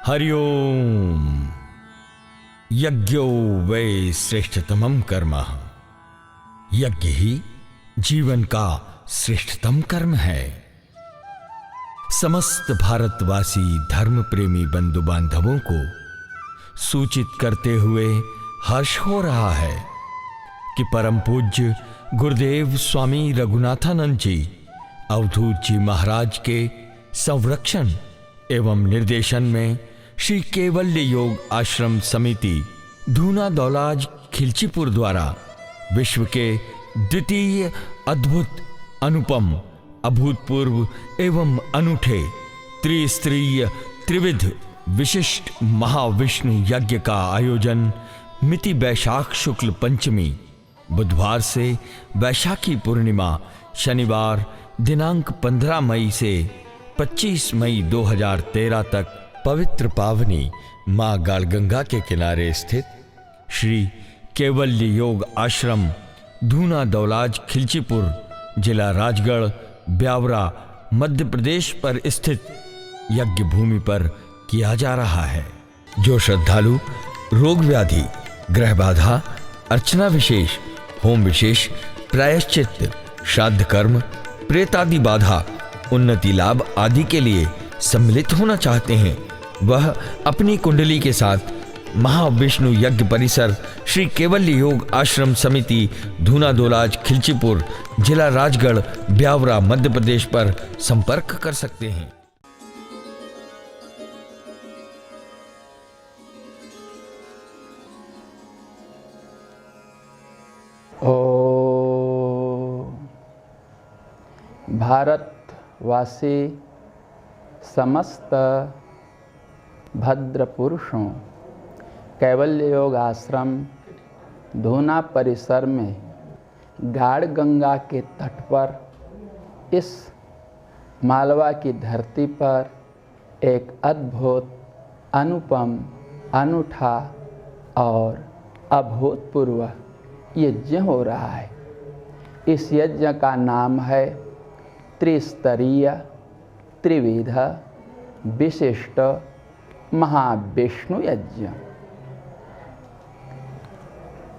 हरिओम। यज्ञो वै श्रेष्ठतमं कर्म। यज्ञ ही जीवन का श्रेष्ठतम कर्म है। समस्त भारतवासी धर्म प्रेमी बंधु बांधवों को सूचित करते हुए हर्ष हो रहा है कि परम पूज्य गुरुदेव स्वामी रघुनाथानंद जी अवधूत जी महाराज के संरक्षण एवं निर्देशन में श्री कैवल्य योग आश्रम समिति धूना दौलाज खिलचीपुर द्वारा विश्व के द्वितीय अद्भुत अनुपम अभूतपूर्व एवं अनूठे त्रिस्तरीय त्रिविध विशिष्ट महाविष्णु यज्ञ का आयोजन मिति वैशाख शुक्ल पंचमी बुधवार से वैशाखी पूर्णिमा शनिवार दिनांक 15 मई से 25 मई 2013 तक पवित्र पावनी मां गालगंगा के किनारे स्थित श्री कैवल्य योग आश्रम धूना दौलाज खिलचीपुर जिला राजगढ़ ब्यावरा मध्य प्रदेश पर स्थित यज्ञ भूमि पर किया जा रहा है। जो श्रद्धालु रोग व्याधि ग्रह बाधा अर्चना विशेष होम विशेष प्रायश्चित श्राद्ध कर्म प्रेतादि बाधा उन्नति लाभ आदि के लिए सम्मिलित होना चाहते हैं वह अपनी कुंडली के साथ महाविष्णु यज्ञ परिसर श्री कैवल्य योग आश्रम समिति धूना दौलाज खिलचीपुर जिला राजगढ़ ब्यावरा मध्य प्रदेश पर संपर्क कर सकते हैं। भारतवासी समस्त भद्र पुरुषों कैवल्य योग आश्रम धूना परिसर में गाढ़ गंगा के तट पर इस मालवा की धरती पर एक अद्भुत अनुपम अनूठा और अभूतपूर्व यज्ञ हो रहा है। इस यज्ञ का नाम है त्रिस्तरीय त्रिविध विशिष्ट महाविष्णु यज्ञ।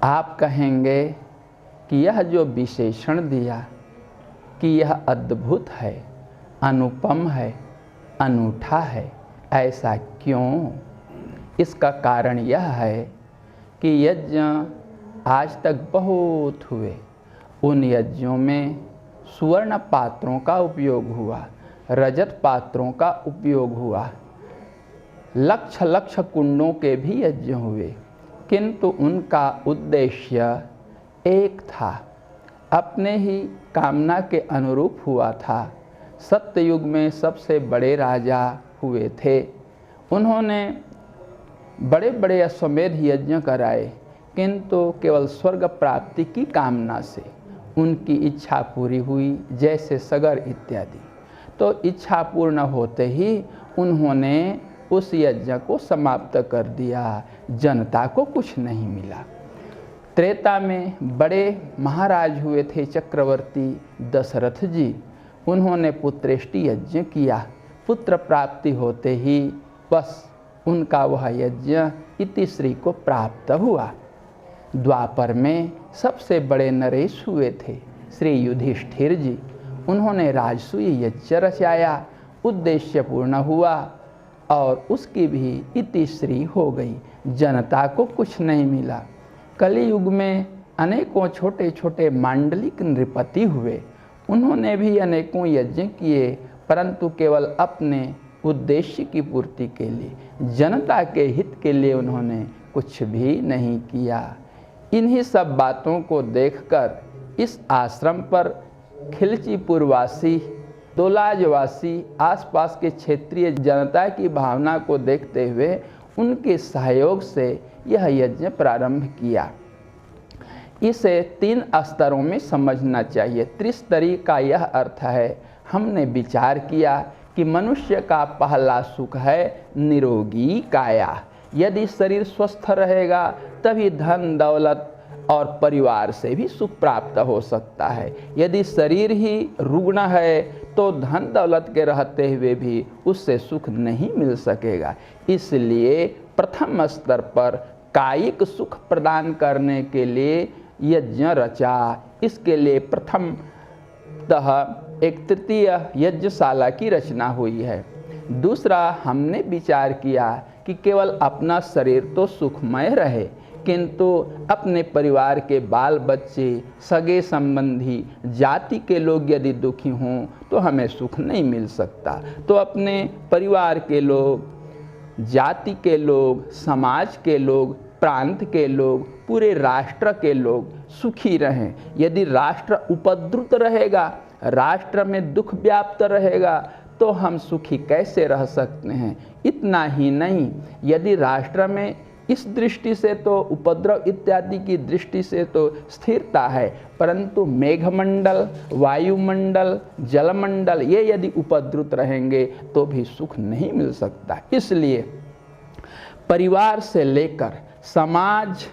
आप कहेंगे कि यह जो विशेषण दिया कि यह अद्भुत है अनुपम है अनूठा है, ऐसा क्यों? इसका कारण यह है कि यज्ञ आज तक बहुत हुए। उन यज्ञों में स्वर्ण पात्रों का उपयोग हुआ, रजत पात्रों का उपयोग हुआ, लक्ष लक्ष कुंडों के भी यज्ञ हुए, किंतु उनका उद्देश्य एक था, अपने ही कामना के अनुरूप हुआ था। सत्ययुग में सबसे बड़े राजा हुए थे, उन्होंने बड़े बड़े अश्वमेध यज्ञ कराए, किंतु केवल स्वर्ग प्राप्ति की कामना से उनकी इच्छा पूरी हुई, जैसे सगर इत्यादि। तो इच्छा पूर्ण होते ही उन्होंने उस यज्ञ को समाप्त कर दिया, जनता को कुछ नहीं मिला। त्रेता में बड़े महाराज हुए थे चक्रवर्ती दशरथ जी, उन्होंने पुत्रेष्टि यज्ञ किया, पुत्र प्राप्ति होते ही बस उनका वह यज्ञ इतिश्री को प्राप्त हुआ। द्वापर में सबसे बड़े नरेश हुए थे श्री युधिष्ठिर जी, उन्होंने राजसूय यज्ञ रचाया, उद्देश्य पूर्ण हुआ और उसकी भी इतिश्री हो गई, जनता को कुछ नहीं मिला। कलियुग में अनेकों छोटे छोटे मांडलिक नृपति हुए, उन्होंने भी अनेकों यज्ञ किए, परंतु केवल अपने उद्देश्य की पूर्ति के लिए, जनता के हित के लिए उन्होंने कुछ भी नहीं किया। इन्हीं सब बातों को देखकर इस आश्रम पर खिलचीपुरवासी दौलाजवासी आसपास के क्षेत्रीय जनता की भावना को देखते हुए उनके सहयोग से यह यज्ञ प्रारंभ किया। इसे 3 स्तरों में समझना चाहिए। त्रिस्तरीय का यह अर्थ है, हमने विचार किया कि मनुष्य का पहला सुख है निरोगी काया। यदि शरीर स्वस्थ रहेगा तभी धन दौलत और परिवार से भी सुख प्राप्त हो सकता है। यदि शरीर ही रुग्ण है तो धन दौलत के रहते हुए भी उससे सुख नहीं मिल सकेगा। इसलिए प्रथम स्तर पर कायिक सुख प्रदान करने के लिए यज्ञ रचा। इसके लिए प्रथमतः एक तृतीय यज्ञशाला की रचना हुई है। दूसरा, हमने विचार किया कि केवल अपना शरीर तो सुखमय रहे, किंतु अपने परिवार के बाल बच्चे, सगे संबंधी, जाति के लोग यदि दुखी हों तो हमें सुख नहीं मिल सकता। तो अपने परिवार के लोग, जाति के लोग, समाज के लोग, प्रांत के लोग, पूरे राष्ट्र के लोग सुखी रहें। यदि राष्ट्र उपद्रुत रहेगा, राष्ट्र में दुख व्याप्त रहेगा, तो हम सुखी कैसे रह सकते हैं। इतना ही नहीं, यदि राष्ट्र में इस दृष्टि से तो उपद्रव इत्यादि की दृष्टि से तो स्थिरता है, परंतु मेघमंडल, वायुमंडल, जलमंडल ये यदि उपद्रुत रहेंगे तो भी सुख नहीं मिल सकता। इसलिए परिवार से लेकर समाज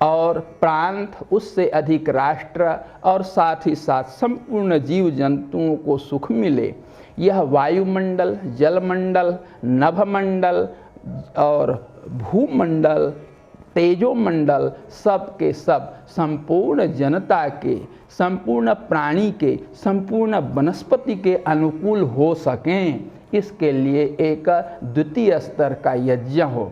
और प्रांत, उससे अधिक राष्ट्र और साथ ही साथ संपूर्ण जीव जंतुओं को सुख मिले, यह वायुमंडल, जलमंडल, नभमंडल और भूमंडल, तेजोमंडल सब के सब संपूर्ण जनता के, संपूर्ण प्राणी के, संपूर्ण वनस्पति के अनुकूल हो सकें, इसके लिए एक द्वितीय स्तर का यज्ञ हो।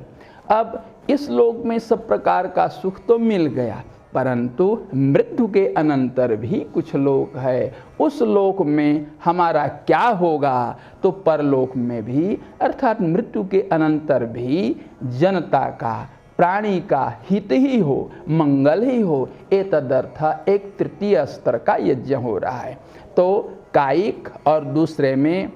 अब इस लोक में सब प्रकार का सुख तो मिल गया, परंतु मृत्यु के अनंतर भी कुछ लोक है। उस लोक में हमारा क्या होगा, तो परलोक में भी अर्थात मृत्यु के अनंतर भी जनता का, प्राणी का हित ही हो, मंगल ही हो, एतदर्थ एक तृतीय स्तर का यज्ञ हो रहा है। तो कायिक और दूसरे में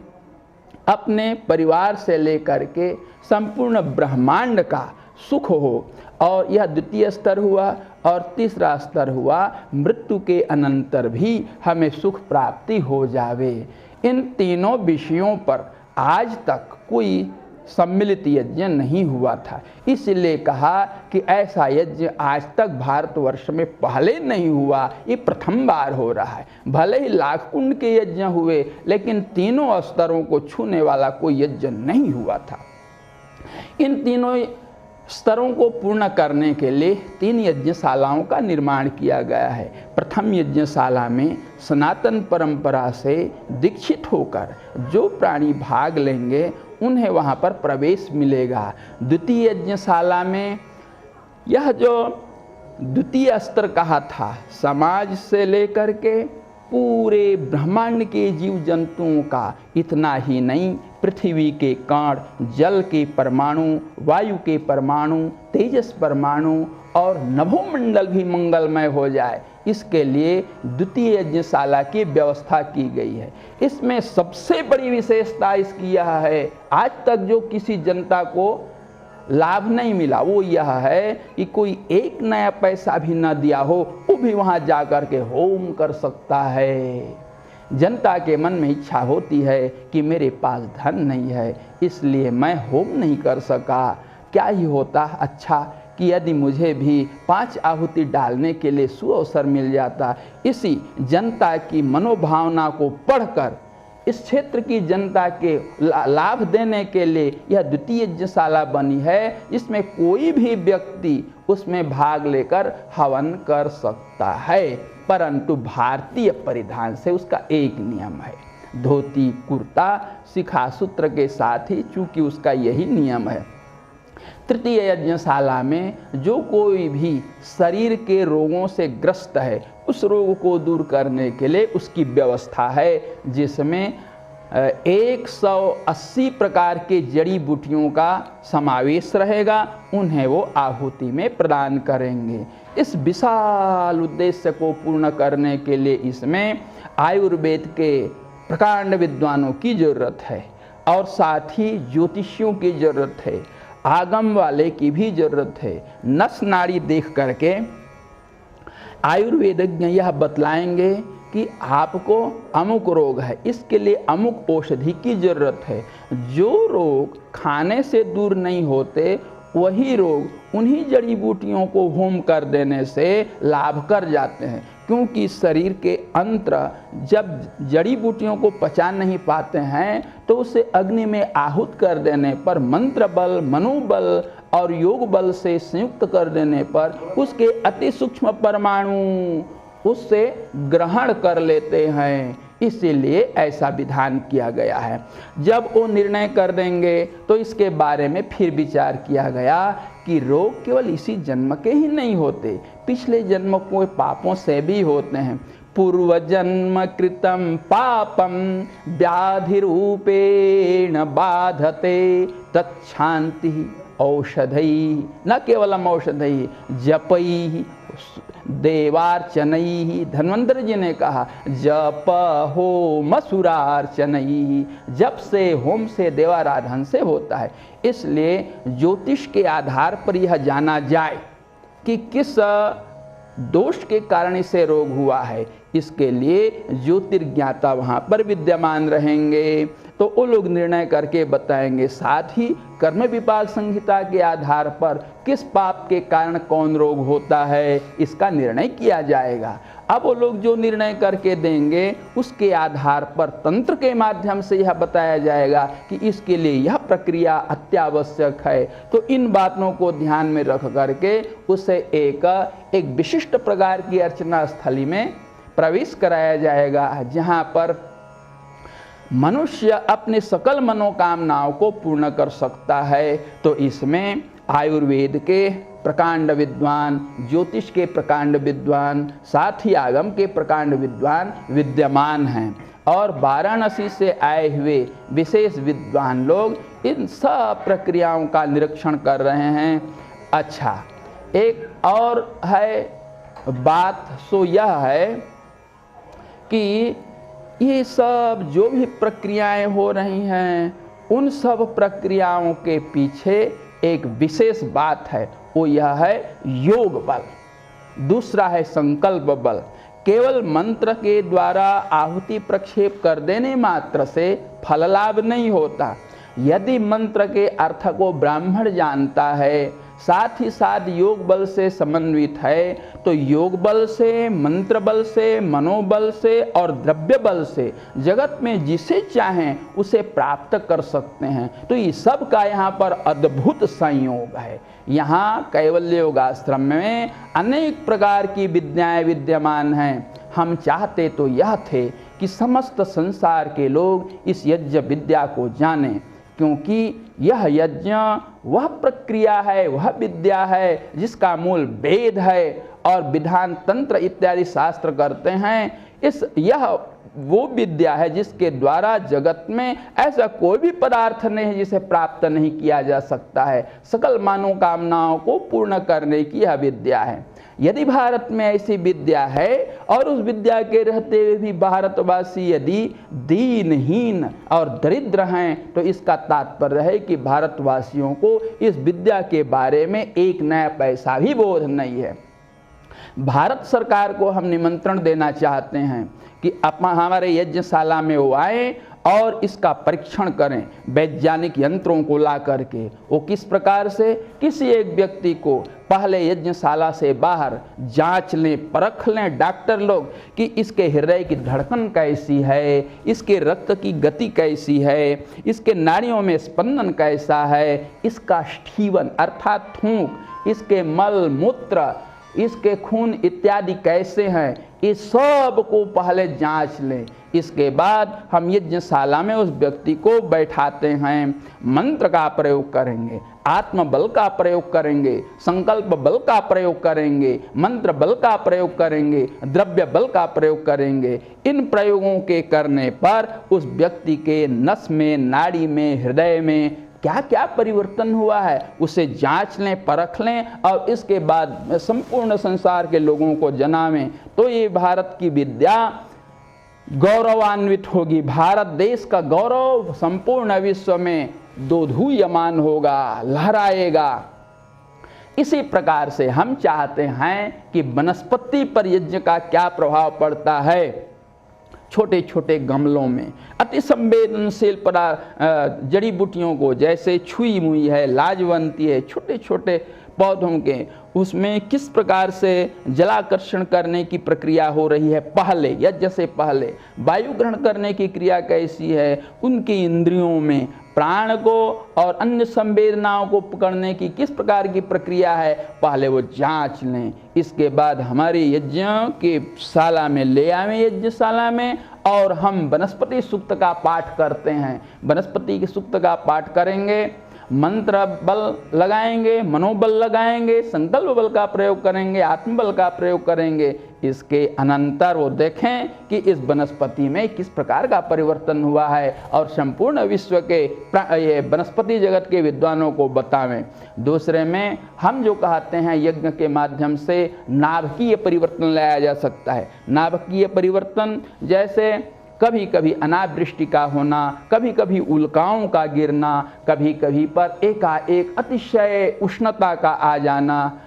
अपने परिवार से लेकर के संपूर्ण ब्रह्मांड का सुख हो, और यह द्वितीय स्तर हुआ। और तीसरा स्तर हुआ मृत्यु के अनंतर भी हमें सुख प्राप्ति हो जावे। इन तीनों विषयों पर आज तक कोई सम्मिलित यज्ञ नहीं हुआ था, इसलिए कहा कि ऐसा यज्ञ आज तक भारतवर्ष में पहले नहीं हुआ, ये प्रथम बार हो रहा है। भले ही लाख कुंड के यज्ञ हुए, लेकिन तीनों स्तरों को छूने वाला कोई यज्ञ नहीं हुआ था। इन तीनों स्तरों को पूर्ण करने के लिए 3 यज्ञशालाओं का निर्माण किया गया है। प्रथम यज्ञशाला में सनातन परंपरा से दीक्षित होकर जो प्राणी भाग लेंगे उन्हें वहाँ पर प्रवेश मिलेगा। द्वितीय यज्ञशाला में यह जो द्वितीय स्तर कहा था, समाज से लेकर के पूरे ब्रह्मांड के जीव जंतुओं का, इतना ही नहीं, पृथ्वी के कण, जल के परमाणु, वायु के परमाणु, तेजस परमाणु और नभोमंडल भी मंगलमय हो जाए, इसके लिए द्वितीय यज्ञशाला की व्यवस्था की गई है। इसमें सबसे बड़ी विशेषता इसकी यह है, आज तक जो किसी जनता को लाभ नहीं मिला, वो यह है कि कोई एक नया पैसा भी न दिया हो, वो भी वहाँ जा कर के होम कर सकता है। जनता के मन में इच्छा होती है कि मेरे पास धन नहीं है, इसलिए मैं होम नहीं कर सका। क्या ही होता अच्छा कि यदि मुझे भी 5 आहुति डालने के लिए सुअवसर मिल जाता। इसी जनता की मनोभावना को पढ़कर इस क्षेत्र की जनता के लाभ देने के लिए यह द्वितीय यज्ञशाला बनी है, जिसमें कोई भी व्यक्ति उसमें भाग लेकर हवन कर सकता है, परंतु भारतीय परिधान से उसका एक नियम है, धोती कुर्ता शिखा सूत्र के साथ ही, चूंकि उसका यही नियम है। तृतीय यज्ञशाला में जो कोई भी शरीर के रोगों से ग्रस्त है, उस रोग को दूर करने के लिए उसकी व्यवस्था है, जिसमें 180 प्रकार के जड़ी बूटियों का समावेश रहेगा। उन्हें वो आहुति में प्रदान करेंगे। इस विशाल उद्देश्य को पूर्ण करने के लिए इसमें आयुर्वेद के प्रकांड विद्वानों की जरूरत है, और साथ ही ज्योतिषियों की जरूरत है, आगम वाले की भी जरूरत है। नस नाड़ी देख करके आयुर्वेदज्ञ यह बतलाएंगे कि आपको अमुक रोग है, इसके लिए अमुक औषधि की जरूरत है। जो रोग खाने से दूर नहीं होते, वही रोग उन्हीं जड़ी बूटियों को होम कर देने से लाभ कर जाते हैं, क्योंकि शरीर के अंत्र जब जड़ी बूटियों को पचा नहीं पाते हैं तो उसे अग्नि में आहूत कर देने पर, मंत्र बल, मनोबल और योग बल से संयुक्त कर देने पर उसके अति सूक्ष्म परमाणु उससे ग्रहण कर लेते हैं। इसीलिए ऐसा विधान किया गया है। जब वो निर्णय कर देंगे तो इसके बारे में फिर विचार किया गया कि रोग केवल इसी जन्म के ही नहीं होते, पिछले जन्म के पापों से भी होते हैं। पूर्व जन्म कृतम पापम व्याधि रूपेण बाधते तत्शांति औषधि, न केवलम औषधि जपई देवार्चनई। धन्वंतरि जी ने कहा जप होम सुरार्चनई, जप से होम से देवाराधन से होता है। इसलिए ज्योतिष के आधार पर यह जाना जाए कि किस दोष के कारण इसे रोग हुआ है, इसके लिए ज्योतिर्ज्ञाता वहाँ पर विद्यमान रहेंगे तो वो लोग निर्णय करके बताएंगे। साथ ही कर्म विपाक संहिता के आधार पर किस पाप के कारण कौन रोग होता है इसका निर्णय किया जाएगा। अब वो लोग जो निर्णय करके देंगे उसके आधार पर तंत्र के माध्यम से यह बताया जाएगा कि इसके लिए यह प्रक्रिया अत्यावश्यक है। तो इन बातों को ध्यान में रख करके उसे एक विशिष्ट प्रकार की अर्चना स्थली में प्रवेश कराया जाएगा, जहाँ पर मनुष्य अपने सकल मनोकामनाओं को पूर्ण कर सकता है। तो इसमें आयुर्वेद के प्रकांड विद्वान, ज्योतिष के प्रकांड विद्वान, साथ ही आगम के प्रकांड विद्वान विद्यमान हैं और वाराणसी से आए हुए विशेष विद्वान लोग इन सब प्रक्रियाओं का निरीक्षण कर रहे हैं। अच्छा, एक और है बात, सो यह है कि ये सब जो भी प्रक्रियाएं हो रही हैं उन सब प्रक्रियाओं के पीछे एक विशेष बात है, वो यह है योग बल। दूसरा है संकल्प बल। केवल मंत्र के द्वारा आहुति प्रक्षेप कर देने मात्र से फल लाभ नहीं होता। यदि मंत्र के अर्थ को ब्राह्मण जानता है, साथ ही साथ योग बल से समन्वित है, तो योग बल से, मंत्र बल से, मनोबल से और द्रव्य बल से जगत में जिसे चाहें उसे प्राप्त कर सकते हैं। तो ये सब का यहाँ पर अद्भुत संयोग है। यहाँ कैवल्य योगाश्रम में अनेक प्रकार की विद्याएं विद्यमान हैं। हम चाहते तो यह थे कि समस्त संसार के लोग इस यज्ञ विद्या को जानें, क्योंकि यह यज्ञ वह प्रक्रिया है, वह विद्या है जिसका मूल वेद है और विधान तंत्र इत्यादि शास्त्र करते हैं। यह वो विद्या है जिसके द्वारा जगत में ऐसा कोई भी पदार्थ नहीं है जिसे प्राप्त नहीं किया जा सकता है। सकल मनोकामनाओं को पूर्ण करने की यह विद्या है। यदि भारत में ऐसी विद्या है और उस विद्या के रहते हुए भी भारतवासी यदि दीनहीन और दरिद्र हैं, तो इसका तात्पर्य है कि भारतवासियों को इस विद्या के बारे में एक नया पैसा भी बोध नहीं है। भारत सरकार को हम निमंत्रण देना चाहते हैं कि हमारे यज्ञशाला में वो आए और इसका परीक्षण करें वैज्ञानिक यंत्रों को ला करके। वो किस प्रकार से, किसी एक व्यक्ति को पहले यज्ञशाला से बाहर जांच लें, परख लें डॉक्टर लोग कि इसके हृदय की धड़कन कैसी है, इसके रक्त की गति कैसी है, इसके नाड़ियों में स्पंदन कैसा है, इसका स्ठीवन अर्थात थूक, इसके मल मूत्र, इसके खून इत्यादि कैसे हैं, इस सब को पहले जांच लें। इसके बाद हम यज्ञशाला में उस व्यक्ति को बैठाते हैं, मंत्र का प्रयोग करेंगे, आत्म बल का प्रयोग करेंगे, संकल्प बल का प्रयोग करेंगे, मंत्र बल का प्रयोग करेंगे, द्रव्य बल का प्रयोग करेंगे। इन प्रयोगों के करने पर उस व्यक्ति के नस में, नाड़ी में, हृदय में क्या क्या परिवर्तन हुआ है उसे जांच लें, परख लें और इसके बाद संपूर्ण संसार के लोगों को जनावें। तो ये भारत की विद्या गौरवान्वित होगी। भारत देश का गौरव संपूर्ण विश्व में दोधूयमान होगा, लहराएगा। इसी प्रकार से हम चाहते हैं कि वनस्पति पर यज्ञ का क्या प्रभाव पड़ता है। छोटे छोटे गमलों में अति संवेदनशील जड़ी बूटियों को, जैसे छुई मुई है, लाजवंती है, छोटे छोटे पौधों के उसमें किस प्रकार से जलाकर्षण करने की प्रक्रिया हो रही है, पहले यज्ञ से पहले वायु ग्रहण करने की क्रिया कैसी है, उनकी इंद्रियों में प्राण को और अन्य संवेदनाओं को पकड़ने की किस प्रकार की प्रक्रिया है, पहले वो जांच लें। इसके बाद हमारे यज्ञ के शाला में ले आवें, यज्ञशाला में, और हम वनस्पति सूक्त का पाठ करते हैं। वनस्पति के सूक्त का पाठ करेंगे, मंत्र बल लगाएंगे, मनोबल लगाएंगे, संकल्प बल का प्रयोग करेंगे, आत्मबल का प्रयोग करेंगे। इसके अनंतर वो देखें कि इस वनस्पति में किस प्रकार का परिवर्तन हुआ है और संपूर्ण विश्व के ये वनस्पति जगत के विद्वानों को बतावें। दूसरे में हम जो कहते हैं यज्ञ के माध्यम से नाभिकीय परिवर्तन लाया जा सकता है। नाभिकीय परिवर्तन जैसे कभी कभी अनावृष्टि का होना, कभी कभी उल्काओं का गिरना, कभी कभी पर एकाएक अतिशय उष्णता का आ जाना,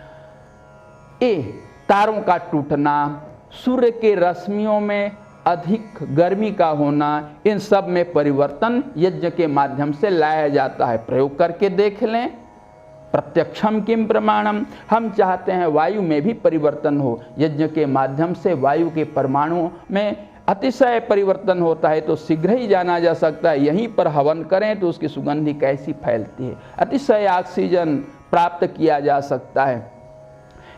तारों का टूटना, सूर्य के रश्मियों में अधिक गर्मी का होना, इन सब में परिवर्तन यज्ञ के माध्यम से लाया जाता है। प्रयोग करके देख लें। प्रत्यक्षम किम प्रमाणम, हम चाहते हैं वायु में भी परिवर्तन हो। यज्ञ के माध्यम से वायु के परमाणुओं में अतिशय परिवर्तन होता है तो शीघ्र ही जाना जा सकता है। यहीं पर हवन करें तो उसकी सुगंधी कैसी फैलती है, अतिशय ऑक्सीजन प्राप्त किया जा सकता है।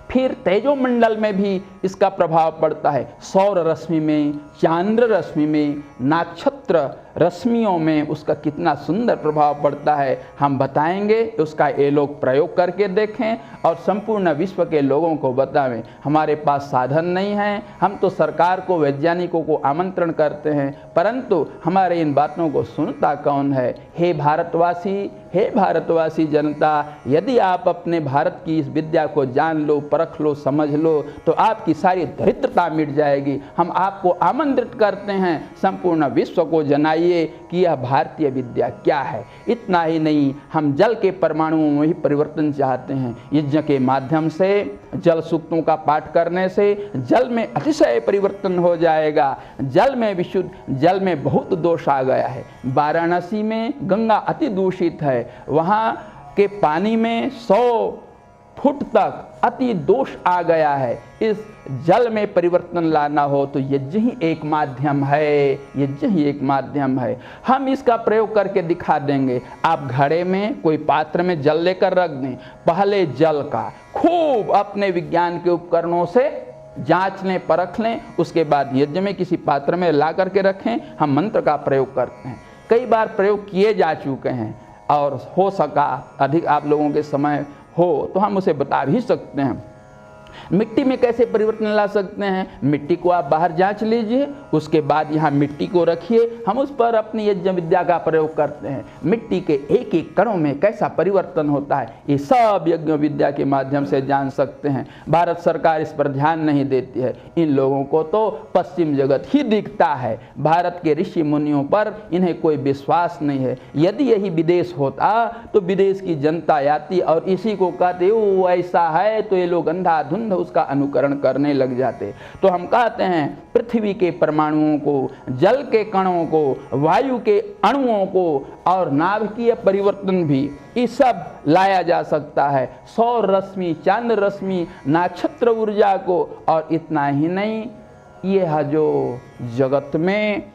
फिर तेजोमंडल में भी इसका प्रभाव पड़ता है। सौर रश्मि में, चांद्र रश्मि में, नक्षत्र रश्मियों में उसका कितना सुंदर प्रभाव पड़ता है हम बताएंगे। उसका ये लोग प्रयोग करके देखें और संपूर्ण विश्व के लोगों को बतावें। हमारे पास साधन नहीं है, हम तो सरकार को, वैज्ञानिकों को आमंत्रण करते हैं, परंतु हमारे इन बातों को सुनता कौन है। हे भारतवासी जनता, यदि आप अपने भारत की इस विद्या को जान लो, परख लो, समझ लो तो आपकी सारी दरिद्रता मिट जाएगी। हम आपको आमंत्रित करते हैं, संपूर्ण विश्व को जनाइए कि यह भारतीय विद्या क्या है। इतना ही नहीं, हम जल के परमाणुओं में भी परिवर्तन चाहते हैं। यज्ञ के माध्यम से, जल सूक्तों का पाठ करने से जल में अतिशय परिवर्तन हो जाएगा। जल में विशुद्ध, जल में बहुत दोष आ गया है। वाराणसी में गंगा अति दूषित है, वहाँ के पानी में 100 फुट तक अति दोष आ गया है। इस जल में परिवर्तन लाना हो तो यज्ञ ही एक माध्यम है, यज्ञ ही एक माध्यम है। हम इसका प्रयोग करके दिखा देंगे। आप घड़े में, कोई पात्र में जल लेकर रख दें, पहले जल का खूब अपने विज्ञान के उपकरणों से जांच लें, परख लें, उसके बाद यज्ञ में किसी पात्र में ला करके रखें। हम मंत्र का प्रयोग करते हैं, कई बार प्रयोग किए जा चुके हैं और हो सका अधिक आप लोगों के समय हो तो हम उसे बता भी सकते हैं। मिट्टी में कैसे परिवर्तन ला सकते हैं, मिट्टी को आप बाहर जांच लीजिए, उसके बाद यहाँ मिट्टी को रखिए, हम उस पर अपनी यज्ञ विद्या का प्रयोग करते हैं। मिट्टी के एक एक कणों में कैसा परिवर्तन होता है, ये सब यज्ञ विद्या के माध्यम से जान सकते हैं। भारत सरकार इस पर ध्यान नहीं देती है। इन लोगों को तो पश्चिम जगत ही दिखता है, भारत के ऋषि मुनियों पर इन्हें कोई विश्वास नहीं है। यदि यही विदेश होता तो विदेश की जनता आती और इसी को कहते वो ऐसा है, तो ये लोग अंधाधुंध उसका अनुकरण करने लग जाते। तो हम कहते हैं पृथ्वी के परमाणुओं को, जल के कणों को, वायु के अणुओं को और नाभिकीय परिवर्तन भी ये सब लाया जा सकता है। सौर रश्मि, चांद्र रश्मि, नक्षत्र ऊर्जा को, और इतना ही नहीं, यह जो जगत में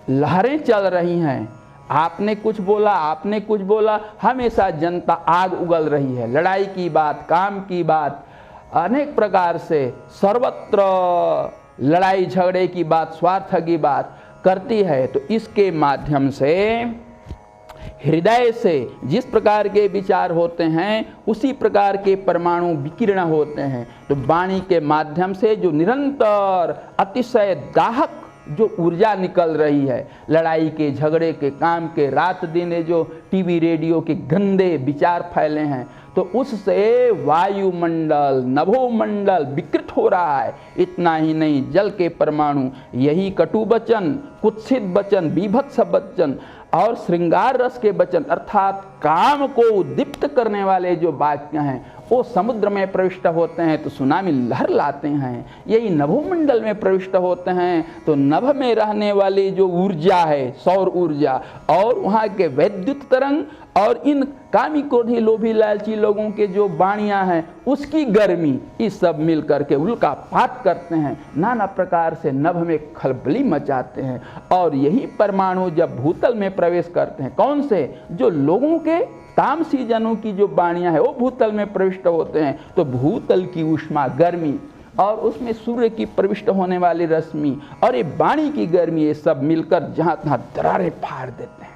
लहरें चल रही हैं, आपने कुछ बोला, आपने कुछ बोला, हमेशा जनता आग उगल रही है। लड़ाई की बात, काम की बात, अनेक प्रकार से सर्वत्र लड़ाई झगड़े की बात, स्वार्थ की बात करती है। तो इसके माध्यम से हृदय से जिस प्रकार के विचार होते हैं उसी प्रकार के परमाणु विकिरण होते हैं। तो वाणी के माध्यम से जो निरंतर अतिशय दाहक जो ऊर्जा निकल रही है, लड़ाई के, झगड़े के, काम के, रात दिन जो टीवी रेडियो के गंदे विचार फैले हैं, तो उससे वायुमंडल, नभोमंडल विकृत हो रहा है। इतना ही नहीं, जल के परमाणु यही कटु वचन, कुत्सित वचन, बीभत्स वचन और श्रृंगार रस के वचन अर्थात काम को उद्दीप्त करने वाले जो वाक्य हैं वो समुद्र में प्रविष्ट होते हैं तो सुनामी लहर लाते हैं। यही नभोमंडल में प्रविष्ट होते हैं तो नभ में रहने वाली जो ऊर्जा है, सौर ऊर्जा, और वहाँ के वैद्युत तरंग और इन कामी क्रोधी लोभी लालची लोगों के जो वाणियाँ हैं उसकी गर्मी, ये सब मिल करके उल्का पात करते हैं, नाना प्रकार से नभ में खलबली मचाते हैं। और यही परमाणु जब भूतल में प्रवेश करते हैं, कौन से, जो लोगों के तामसी जनों की जो वाणियाँ हैं वो भूतल में प्रविष्ट होते हैं, तो भूतल की ऊष्मा गर्मी और उसमें सूर्य की प्रविष्ट होने वाली रश्मि और ये वाणी की गर्मी, ये सब मिलकर जहाँ तहाँ दरारें फाड़ देते हैं।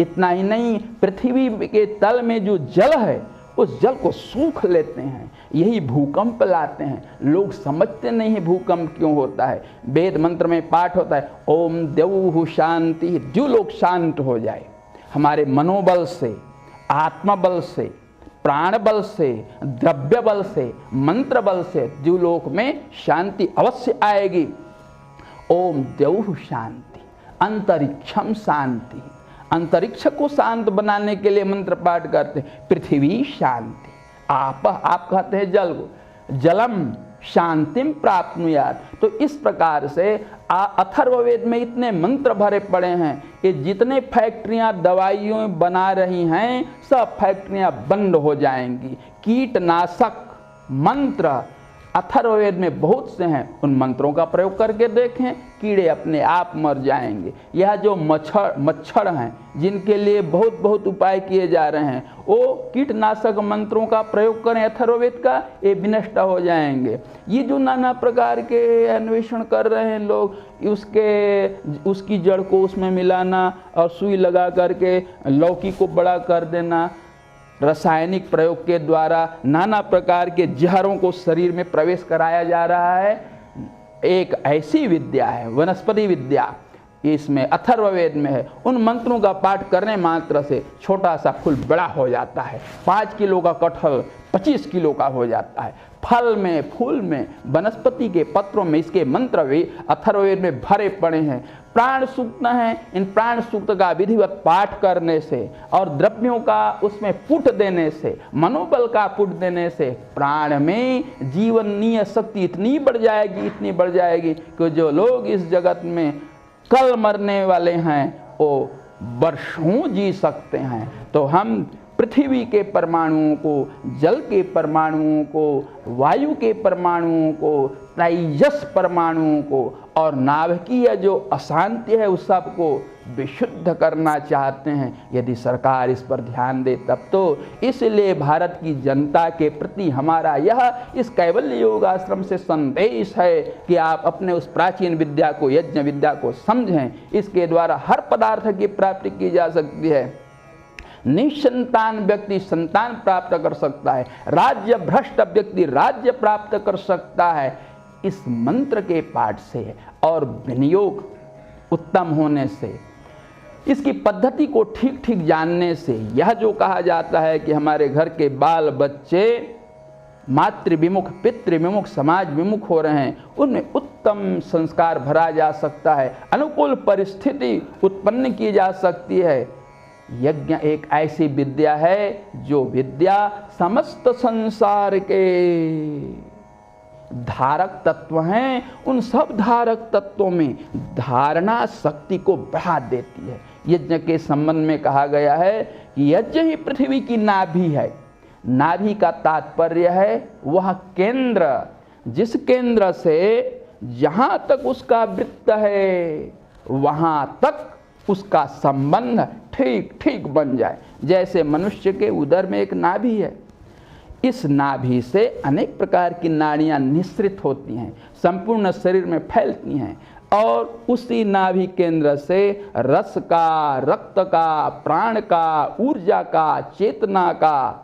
इतना ही नहीं, पृथ्वी के तल में जो जल है उस जल को सूख लेते हैं, यही भूकंप लाते हैं। लोग समझते नहीं है भूकंप क्यों होता है। वेद मंत्र में पाठ होता है ओम द्यौः शांति, जो लोग शांत हो जाए, हमारे मनोबल से, आत्मबल से, प्राण बल से, द्रव्य बल से, मंत्र बल से द्युलोक में शांति अवश्य आएगी। ओम द्यौः शांति, अंतरिक्षम शांति, अंतरिक्ष को शांत बनाने के लिए मंत्र पाठ करते हैं। पृथ्वी शांति, आप कहते हैं जल को, जलम शांतिम प्राप्नुयात्। तो इस प्रकार से अथर्ववेद में इतने मंत्र भरे पड़े हैं कि जितने फैक्ट्रियां दवाइयों बना रही हैं सब फैक्ट्रियां बंद हो जाएंगी। कीटनाशक मंत्र अथर्ववेद में बहुत से हैं, उन मंत्रों का प्रयोग करके देखें, कीड़े अपने आप मर जाएंगे। यह जो मच्छर हैं जिनके लिए बहुत बहुत उपाय किए जा रहे हैं, वो कीटनाशक मंत्रों का प्रयोग करें अथर्ववेद का, ये विनष्ट हो जाएंगे। ये जो नाना प्रकार के अन्वेषण कर रहे हैं लोग, उसकी जड़ को उसमें मिलाना और सुई लगा करके लौकी को बड़ा कर देना, रासायनिक प्रयोग के द्वारा नाना प्रकार के जहरों को शरीर में प्रवेश कराया जा रहा है। एक ऐसी विद्या है वनस्पति विद्या, इसमें अथर्ववेद में है। उन मंत्रों का पाठ करने मात्र से छोटा सा फूल बड़ा हो जाता है, 5 किलो का कटहल 25 किलो का हो जाता है। फल में, फूल में, वनस्पति के पत्रों में इसके मंत्र भी अथर्ववेद में भरे पड़े हैं। प्राण सूक्त है, इन प्राण सूक्त का विधिवत पाठ करने से और द्रव्यों का उसमें पुट देने से, मनोबल का पुट देने से प्राण में जीवनीय शक्ति इतनी बढ़ जाएगी कि जो लोग इस जगत में कल मरने वाले हैं वो वर्षों जी सकते हैं। तो हम पृथ्वी के परमाणुओं को, जल के परमाणुओं को, वायु के परमाणुओं को, तेजस परमाणुओं को और नाभिकीय जो अशांति है उस सब को विशुद्ध करना चाहते हैं। यदि सरकार इस पर ध्यान दे तब तो। इसलिए भारत की जनता के प्रति हमारा यह इस कैवल्य योग आश्रम से संदेश है कि आप अपने उस प्राचीन विद्या को, यज्ञ विद्या को समझें। इसके द्वारा हर पदार्थ की प्राप्ति की जा सकती है। निसंतान व्यक्ति संतान प्राप्त कर सकता है, राज्य भ्रष्ट व्यक्ति राज्य प्राप्त कर सकता है इस मंत्र के पाठ से और विनियोग उत्तम होने से, इसकी पद्धति को ठीक ठीक जानने से। यह जो कहा जाता है कि हमारे घर के बाल बच्चे मातृ विमुख, पितृ विमुख, समाज विमुख हो रहे हैं, उनमें उत्तम संस्कार भरा जा सकता है, अनुकूल परिस्थिति उत्पन्न की जा सकती है। यज्ञ एक ऐसी विद्या है जो विद्या समस्त संसार के धारक तत्व हैं, उन सब धारक तत्वों में धारणा शक्ति को बढ़ा देती है। यज्ञ के संबंध में कहा गया है कि यज्ञ ही पृथ्वी की नाभि है। नाभि का तात्पर्य है वह केंद्र, जिस केंद्र से जहाँ तक उसका वृत्त है वहाँ तक उसका संबंध ठीक ठीक बन जाए। जैसे मनुष्य के उदर में एक नाभि है, इस नाभि से अनेक प्रकार की नाड़ियाँ निःसृत होती हैं, संपूर्ण शरीर में फैलती हैं और उसी नाभि केंद्र से रस का, रक्त का, प्राण का, ऊर्जा का, चेतना का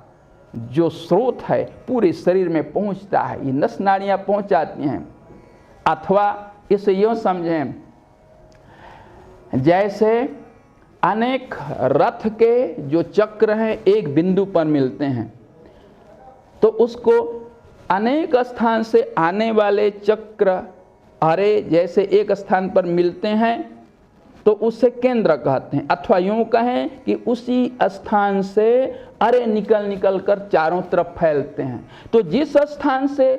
जो स्रोत है पूरे शरीर में पहुंचता है। ये नस नाड़ियाँ पहुंचाती हैं। अथवा इसे यूँ समझें, जैसे अनेक रथ के जो चक्र हैं एक बिंदु पर मिलते हैं, तो उसको अनेक स्थान से आने वाले चक्र अरे जैसे एक स्थान पर मिलते हैं तो उसे केंद्र कहते हैं। अथवा यूँ कहें कि उसी स्थान से अरे निकल कर चारों तरफ फैलते हैं। तो जिस स्थान से,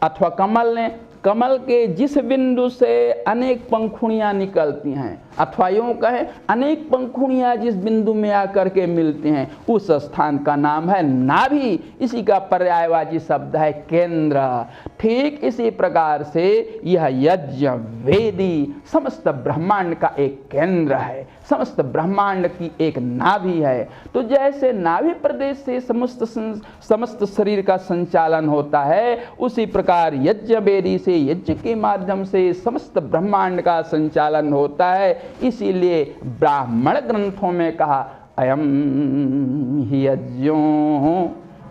अथवा कमल ने कमल के जिस बिंदु से अनेक पंखुड़ियां निकलती हैं, अथवा यूं कहें अनेक पंखुड़ियां जिस बिंदु में आकर के मिलती हैं, उस स्थान का नाम है नाभि। इसी का पर्यायवाची शब्द है केंद्र। ठीक इसी प्रकार से यह यज्ञ वेदी समस्त ब्रह्मांड का एक केंद्र है, समस्त ब्रह्मांड की एक नाभि है। तो जैसे नाभि प्रदेश से समस्त शरीर का संचालन होता है, उसी प्रकार यज्ञ वेदी से, यज्ञ के माध्यम से समस्त ब्रह्मांड का संचालन होता है। इसीलिए ब्राह्मण ग्रंथों में कहा अयम हि यज्ञो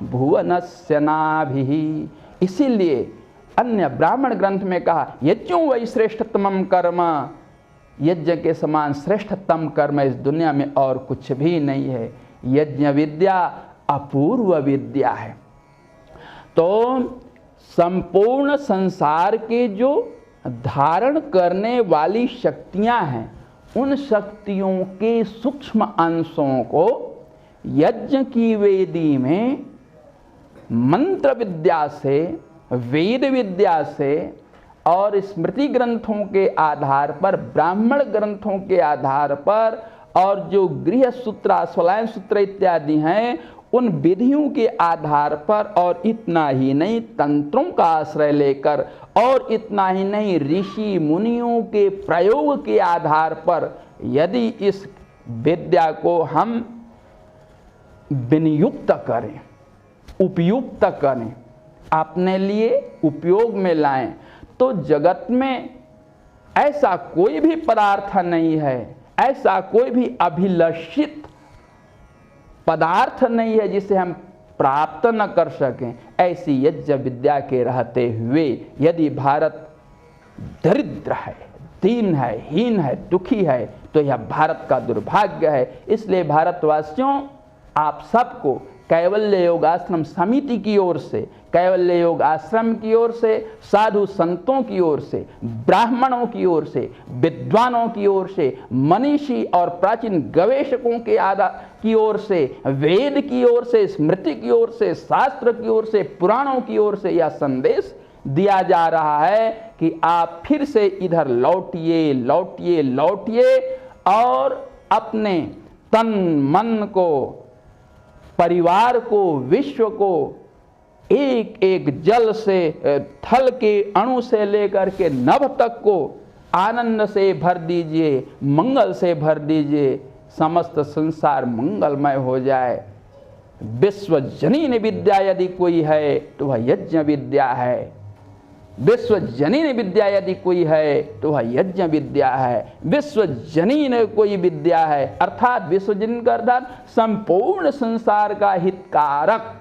भुवनस्य नाभिः। इसीलिए अन्य ब्राह्मण ग्रंथ में कहा यज्ञो वै श्रेष्ठतमं कर्म, यज्ञ के समान श्रेष्ठतम कर्म इस दुनिया में और कुछ भी नहीं है। यज्ञ विद्या अपूर्व विद्या है। तो संपूर्ण संसार के जो धारण करने वाली शक्तियां हैं, उन शक्तियों के सूक्ष्म अंशों को यज्ञ की वेदी में मंत्र विद्या से, वेद विद्या से और स्मृति ग्रंथों के आधार पर, ब्राह्मण ग्रंथों के आधार पर और जो गृह सूत्र, स्वलायन सूत्र इत्यादि हैं, उन विधियों के आधार पर, और इतना ही नहीं तंत्रों का आश्रय लेकर, और इतना ही नहीं ऋषि मुनियों के प्रयोग के आधार पर, यदि इस विद्या को हम विनियुक्त करें, उपयुक्त करें, अपने लिए उपयोग में लाएं, तो जगत में ऐसा कोई भी पदार्थ नहीं है, ऐसा कोई भी अभिलषित पदार्थ नहीं है जिसे हम प्राप्त न कर सकें। ऐसी यज्ञ विद्या के रहते हुए यदि भारत दरिद्र है, दीन है, हीन है, दुखी है, तो यह भारत का दुर्भाग्य है। इसलिए भारतवासियों, आप सबको कैवल्य योग आश्रम समिति की ओर से, कैवल्य योग आश्रम की ओर से, साधु संतों की ओर से, ब्राह्मणों की ओर से, विद्वानों की ओर से, मनीषी और प्राचीन गवेषकों के की ओर से, वेद की ओर से, स्मृति की ओर से, शास्त्र की ओर से, पुराणों की ओर से यह संदेश दिया जा रहा है कि आप फिर से इधर लौटिए, लौटिए, लौटिए और अपने तन मन को, परिवार को, विश्व को एक एक जल से, थल के अणु से लेकर के नभ तक को आनंद से भर दीजिए, मंगल से भर दीजिए, समस्त संसार मंगलमय हो जाए। विश्व जननी विद्या यदि कोई है तो वह यज्ञ विद्या है। विश्व जननी विद्या यदि कोई है तो वह यज्ञ विद्या है। विश्व जननी कोई विद्या है, अर्थात विश्व जननी का अर्थात संपूर्ण संसार का हितकारक,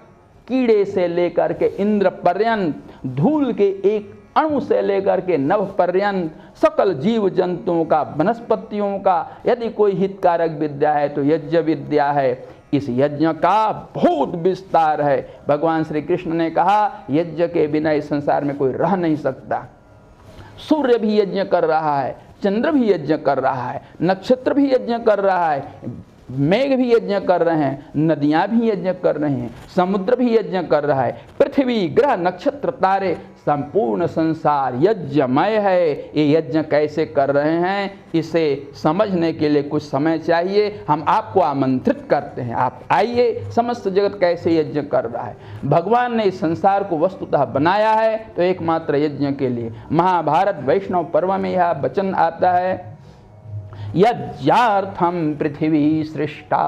कीड़े से लेकर के इंद्र पर्यंत, धूल के एक अणु से लेकर के नभ पर्यंत, सकल जीव जंतुओं का, वनस्पतियों का यदि कोई हितकारक विद्या है तो यज्ञ विद्या है। इस यज्ञ का बहुत विस्तार है। भगवान श्री कृष्ण ने कहा यज्ञ के बिना इस संसार में कोई रह नहीं सकता। सूर्य भी यज्ञ कर रहा है, चंद्र भी यज्ञ कर रहा है, नक्षत्र भी यज्ञ कर रहा है, मेघ भी यज्ञ कर रहे हैं, नदियां भी यज्ञ कर रहे हैं, समुद्र भी यज्ञ कर रहा है, पृथ्वी, ग्रह, नक्षत्र, तारे, संपूर्ण संसार यज्ञमय है। ये यज्ञ कैसे कर रहे हैं, इसे समझने के लिए कुछ समय चाहिए। हम आपको आमंत्रित करते हैं, आप आइए, समस्त जगत कैसे यज्ञ कर रहा है। भगवान ने इस संसार को वस्तुतः बनाया है तो एकमात्र यज्ञ के लिए। महाभारत वैष्णव पर्व में यह वचन आता है, यज्ञार्थम पृथ्वी सृष्टा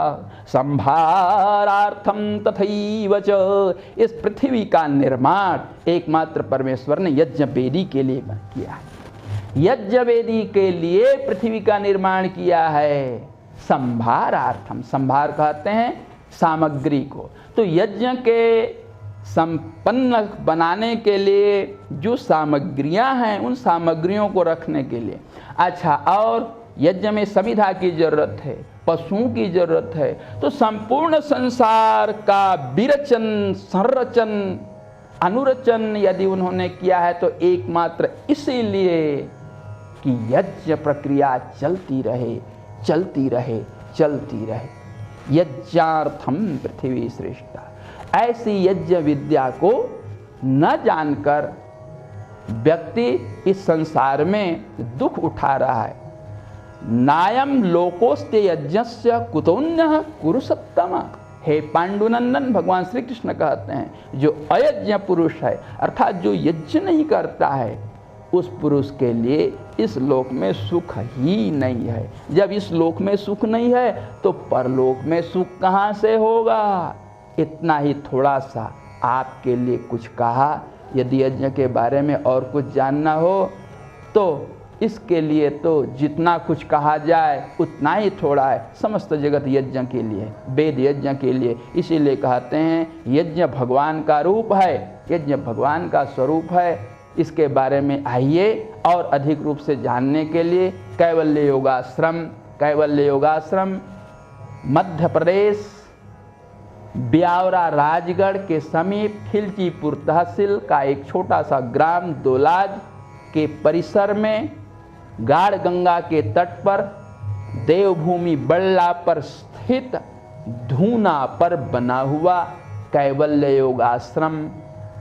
संभारार्थम तथैव च। इस पृथ्वी का निर्माण एकमात्र परमेश्वर ने यज्ञ वेदी के लिए किया है। यज्ञ वेदी के लिए पृथ्वी का निर्माण किया है। संभारार्थम, संभार कहते हैं सामग्री को। तो यज्ञ के संपन्न बनाने के लिए जो सामग्रियां हैं, उन सामग्रियों को रखने के लिए। अच्छा, और यज्ञ में समिधा की जरूरत है, पशुओं की जरूरत है। तो संपूर्ण संसार का विरचन, संरचन, अनुरचन यदि उन्होंने किया है तो एकमात्र इसीलिए कि यज्ञ प्रक्रिया चलती रहे, चलती रहे, चलती रहे। यज्ञार्थम पृथ्वी सृष्टा। ऐसी यज्ञ विद्या को न जानकर व्यक्ति इस संसार में दुख उठा रहा है। नायम लोकोस्ते यज्ञस्य कुतोन्य कुरुसत्तमा। हे पांडुनंदन, भगवान श्री कृष्ण कहते हैं जो अयज्ञ पुरुष है, अर्थात जो यज्ञ नहीं करता है, उस पुरुष के लिए इस लोक में सुख ही नहीं है। जब इस लोक में सुख नहीं है तो परलोक में सुख कहाँ से होगा। इतना ही थोड़ा सा आपके लिए कुछ कहा। यदि यज्ञ के बारे में और कुछ जानना हो तो इसके लिए तो जितना कुछ कहा जाए उतना ही थोड़ा है। समस्त जगत यज्ञ के लिए, वेद यज्ञ के लिए, इसीलिए कहते हैं यज्ञ भगवान का रूप है, यज्ञ भगवान का स्वरूप है। इसके बारे में आइए और अधिक रूप से जानने के लिए कैवल्य योगाश्रम मध्य प्रदेश ब्यावरा राजगढ़ के समीप खिलचीपुर तहसील का एक छोटा सा ग्राम दोलाज के परिसर में गाढ़ गंगा के तट पर देवभूमि बल्ला पर स्थित धूना पर बना हुआ कैवल्य योगाश्रम,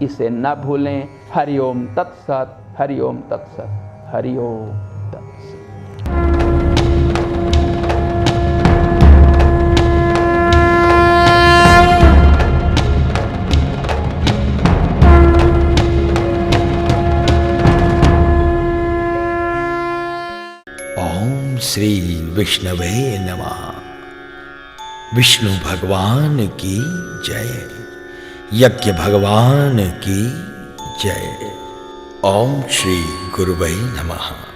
इसे न भूलें। हरिओम तत्सत, हरिओम तत्सत, हरिओम तत्सत। ओम श्री विष्णवे नमः। विष्णु भगवान की जय, यज्ञ भगवान की जय। ओम श्री गुरुवे नमः।